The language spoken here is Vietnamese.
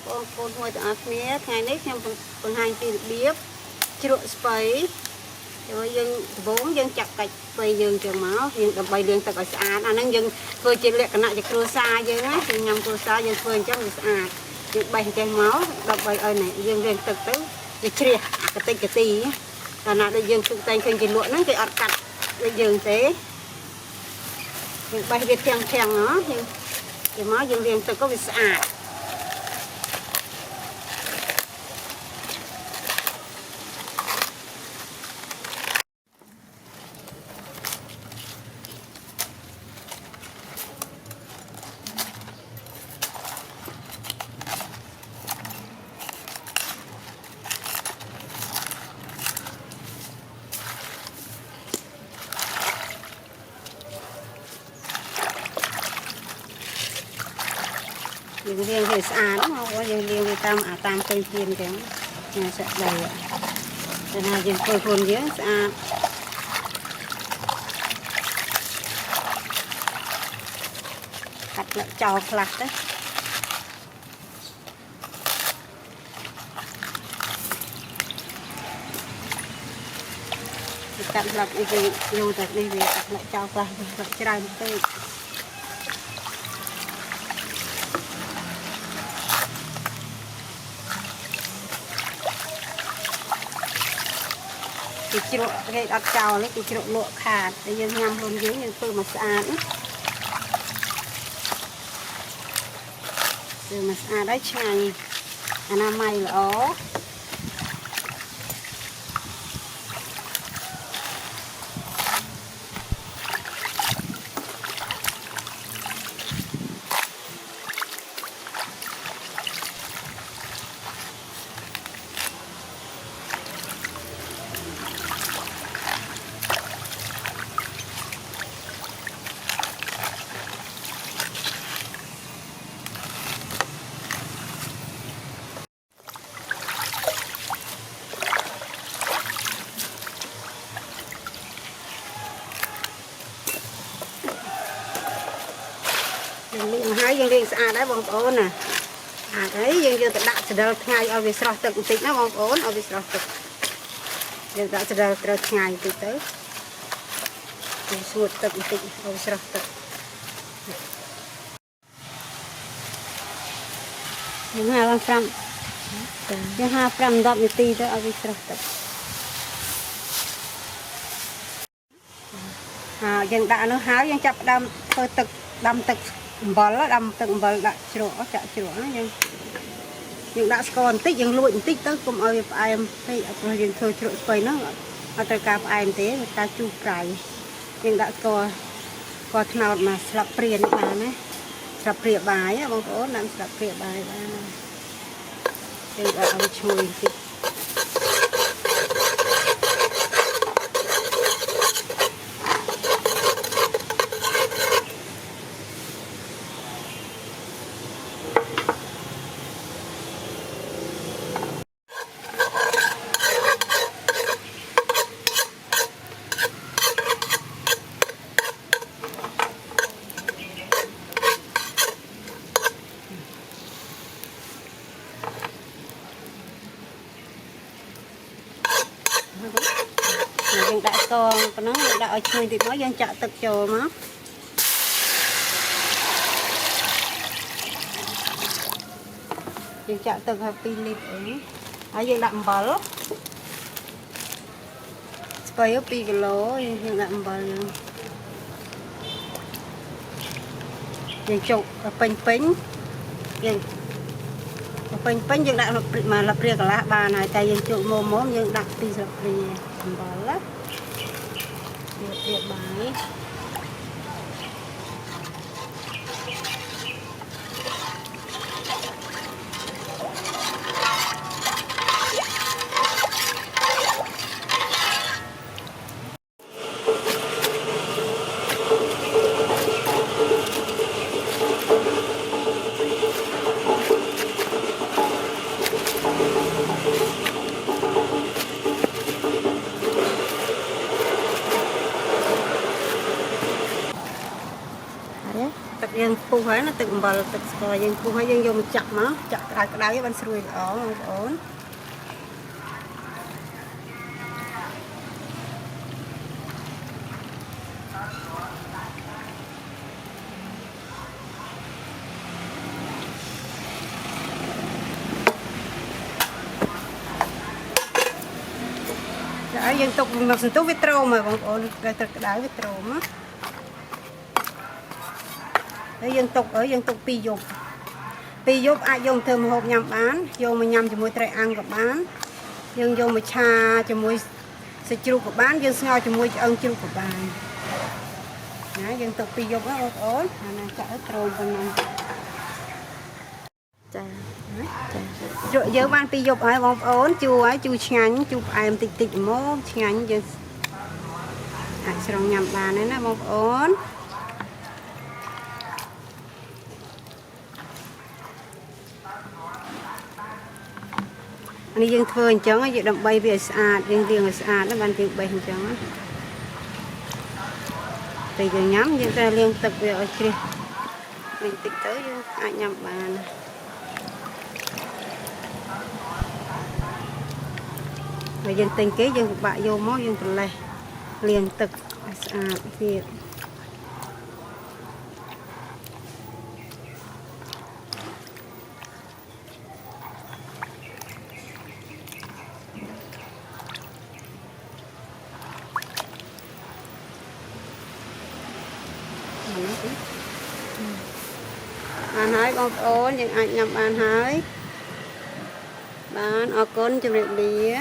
con hồi ở phía ngày nấy xem phần hai thì biết chịu spray rồi dân vốn dân chặt cạch bây dân trường máu dân đập bay liền tập ở xã anh đang dân phơi trên lệ cái nại cho cua xa dân á thì nhằm cua xa dân phơi trong xã dân bay trên máu đập bay ơi này dân liền thực tới cái chia cái tì là nào để dân phụ tay khinh cái lụa nó cái ọt cắt để dân thế dân bay cái thèn thèn nó thì máu dân liền thực có bị xã dân riêng về xã đúng không? Có dân riêng về tam cây thiên cái nhà sẽ đầy ạ. Thế nào dân phơi phun dưới xã cắt lại cho lặt đấy. Cắt lặt đi về vô thật đi về cắt lại cho lặt lại cho một cái chịu cái đặt chào lấy cái chịu lụa khát để dân nhâm luôn dưới những từ mà sạch từ mà sạch đấy chai anh em mày lỗ hai dân riêng xa đấy bông ổn nè đấy dân dân đặt sẽ đợt ngay ở việc sọt tự tích nó bông ổn ở việc sọt tự dân đặt sẽ đợt ngay tự tới suốt tự tích ở việc sọt tự những hai trăm đập như tì tới ở việc sọt tự dân đã nó hái dân chập đâm thôi tự đâm tự bol đó đâm từng bol đã chữa nhưng đã còn tích nhưng lụi tích tới cùng ở việc em hay ở những thôi chữa quay nó ở tại cặp em thế người ta chụp cài nhưng đã có nào mà sập priền mà này sập priền bài á bông ố làm sập priền bài đây ở chui dân đã con nó đã ở chơi thì mới dân chợ thực chồ nó dân chợ thực hợp pin ấy ở dân đậm bờ spray pickle dân đậm bờ dân chụp pin dân pin dân đã mà lập riêng cả lá bà này tại dân chụp mồm dân đặt đi lập riêng bờ lắm việc bài phù phải nó tự bờ tự coi dân phù phải dân vô mình chặt nó chặt cái đáy bên xuôi ở ổn đấy dân tục một số vết trâu mà còn ổn cái đáy vết trâu á dân tục ở dân tục pi dục ai dùng thơm hộp nhằm bán vô mà nhằm cho mùi trái ăn của bán dân vô mà cha cho mùi sạch chua của bán dân ngao cho mùi ân chua của bạn đấy dân tục pi dục á ổn này chả trâu bên này rồi giờ ban pi dục ai bông ổn chua ngắn chua em tịch tịch mốt ngắn dân ai sẽ nhằm bán đấy nè bông ổn anh dân phơi trắng á, đậm bay về sạch, dân riêng là sạch nó ban tiếng bay trắng á, từ giờ nhắm dân ta liên tục về ở kia, mình tích tới anh nhắm bàn, và dân tình kế dân bạ vô máu dân từ này liên tục sạch việc ăn hái con ôn những anh nhầm ăn hái bán ở con chụp đẹp đi